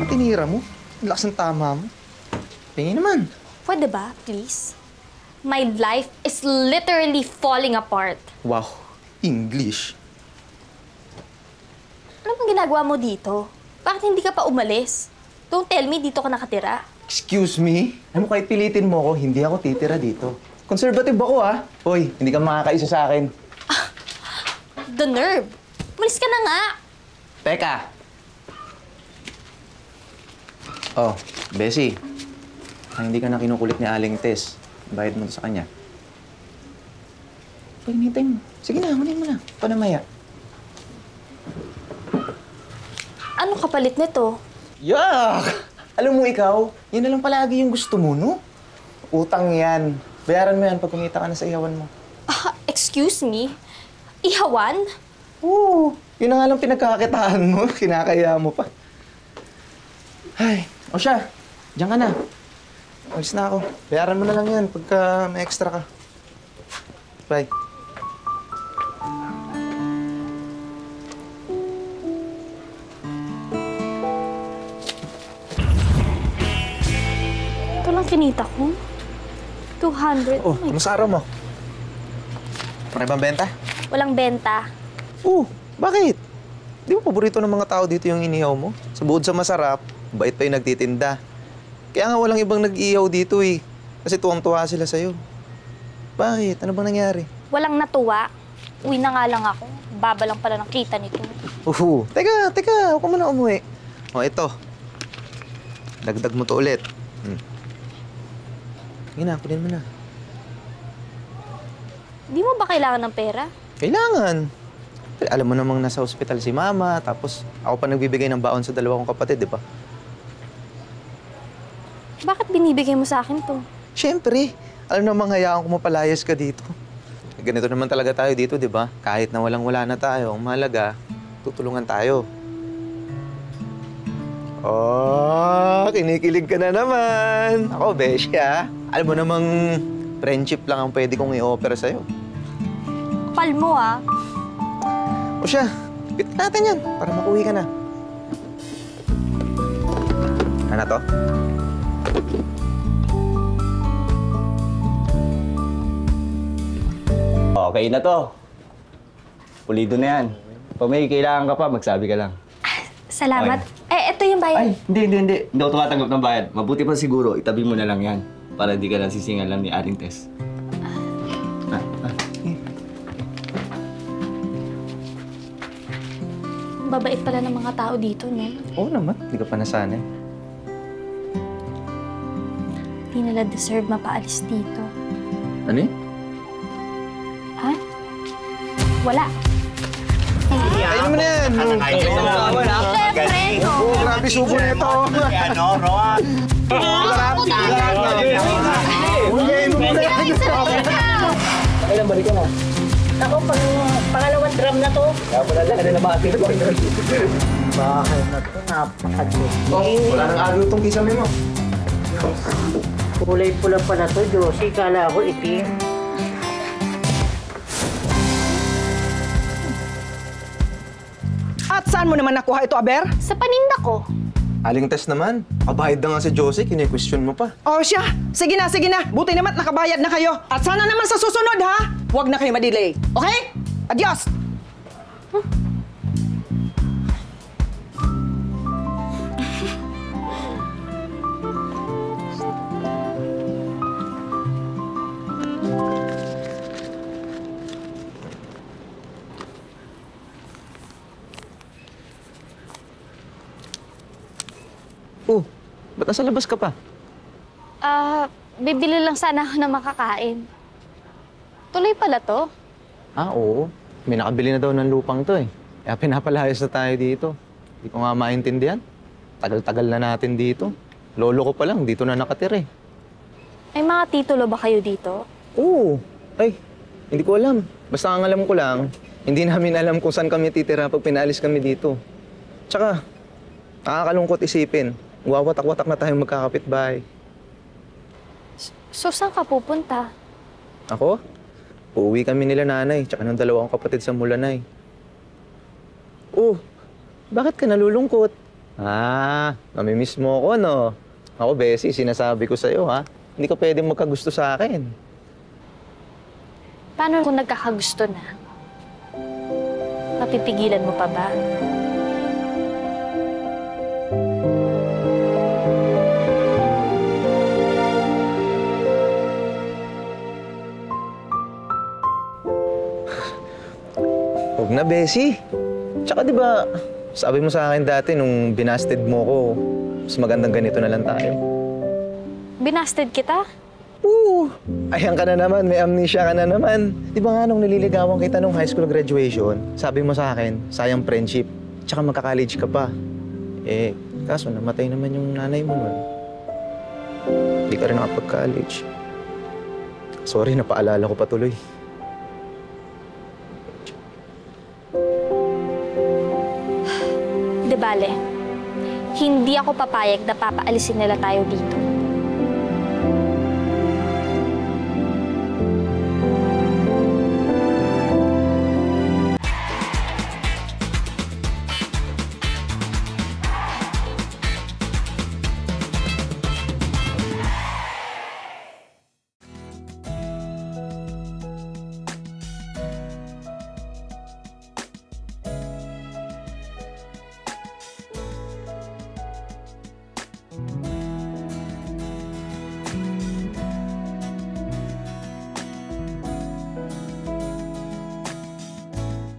naman tinira mo. Ang lakas ng tama mo. Tingin naman. Pwede ba, please? My life is literally falling apart. Wow, English. Ano bang ginagawa mo dito? Bakit hindi ka pa umalis? Don't tell me dito ka nakatira. Excuse me? Alam mo, kahit pilitin mo ako, hindi ako titira dito. Conservative ako, ah. Hoy, hindi ka makakaisa sa akin. The nerve! Umalis ka na nga! Teka. Oh, Bessie. Hindi ka na kinukulit ni Aling Tess. Bayad mo sa kanya. Hinihintay mo. Sige na, hunin mo na. Panamaya. Ano kapalit nito? Yak! Alam mo ikaw, yan na lang palagi yung gusto mo, no? Utang yan. Bayaran mo yan pag kumita ka na sa ihawan mo. Excuse me? Ihawan? Oo. Yun na nga lang pinagkakakitaan mo. Kinakaya mo pa. Ay, o siya. Diyan ka na. Alis na ako. Bayaran mo na lang yan pagka may extra ka. Bye. Ito lang kinita ko. 200. Oh, kamusta araw mo? Ano bang benta? Walang benta. Bakit? Di ba paborito ng mga tao dito yung inihaw mo? Sa bukod sa masarap, bait pa yung nagtitinda. Kaya nga walang ibang nag-ihaw dito eh. Kasi tuwang-tuwa sila sa'yo. Bakit? Ano bang nangyari? Walang natuwa. Uwi na nga lang ako. Baba lang pala ng kita nito. Teka. Huwag ka muna umuwi. O, ito. Dagdag mo to ulit. Sige na, kunin mo na. Di mo ba kailangan ng pera? Kailangan. Alam mo namang nasa ospital si Mama, tapos ako pa nagbibigay ng baon sa dalawa kong kapatid, di ba? Bakit binibigay mo sa akin to? Siyempre. Alam namang hayaan ko mapalayas ka dito. Ganito naman talaga tayo dito, di ba? Kahit na walang-wala na tayo, ang mahalaga, tutulungan tayo. Oh, kinikilig ka na naman. Ako, Besya. Alam mo namang friendship lang ang pwede kong i-offer sa'yo. Kapal mo, ah. O siya, bit natin yan para makuwi ka na. Ano to? Okay na to. Pulido na yan. Pag may kailangan ka pa, magsabi ka lang. Salamat. Ito yung bayad. Ay, hindi. Hindi ako tumatanggap ng bayad. Mabuti pa siguro, itabi mo na lang yan. Para hindi ka nasisingan lang ni Aling Tess. Babait pala ng mga tao dito, no? Oo naman, hindi ka pa nasanay. Hindi nila deserve mapaalis dito. Ano yun? Ha? Wala. Ayun naman yan! Siyempre, no? Oo, grabe subo na ito! Ano, Ron? Kailan balik ka na? Ako, pangalawang drum na to. Kaya pala lang, ano na mga atin. Bahay na to, napakadyo. Wala nang agaw itong kisame mo. Kulay pula pala to, Josie. Kala ko itim. At saan mo naman nakuha ito, Aber? Sa paninda ko. Aling Tess naman. Kabayad na nga si Josie, kini-question mo pa. O siya, sige na. Buti naman nakabayad na kayo. At sana naman sa susunod, ha? Huwag na kayo madelay. Okay? Adios! Oh, ba't nasa labas ka pa? Bibili lang sana ako ng makakain. Tuloy pala to. Oo. May nakabili na daw ng lupang to eh. Kaya pinapalayas na tayo dito. Hindi ko nga maintindihan. Tagal-tagal na natin dito. Lolo ko pa lang, dito na nakatira eh. May mga titulo ba kayo dito? Oo. Ay, hindi ko alam. Basta ang alam ko lang, hindi namin alam kung saan kami titira pag pinalis kami dito. Tsaka, nakakalungkot isipin. Wawatak-watak na tayong magkakapitbahay. So, saan ka pupunta? Ako? Uuwi kami nila nanay, tsaka ng dalawang kapatid sa Mulanay. Oh, bakit ka nalulungkot? Namimiss mo ako, no? Ako, Bessie, sinasabi ko sa'yo, ha? Hindi ka pwedeng magkagusto sa akin. Paano kung nagkakagusto na? Mapipigilan mo pa ba? Huwag na, Bessie. Tsaka di ba, sabi mo sa akin dati nung binasted mo ko, mas magandang ganito na lang tayo. Binasted kita? Oo! Ayan ka na naman, may amnesia ka na naman. Di ba nga nung nililigawan kita nung high school graduation, sabi mo sa akin, sayang friendship, tsaka magka-college ka pa. Eh, kaso namatay naman yung nanay mo nun. Hindi ka rin nakapag-college. Sorry, napaalala ko pa tuloy. De bale, hindi ako papayag na papaalisin nila tayo dito.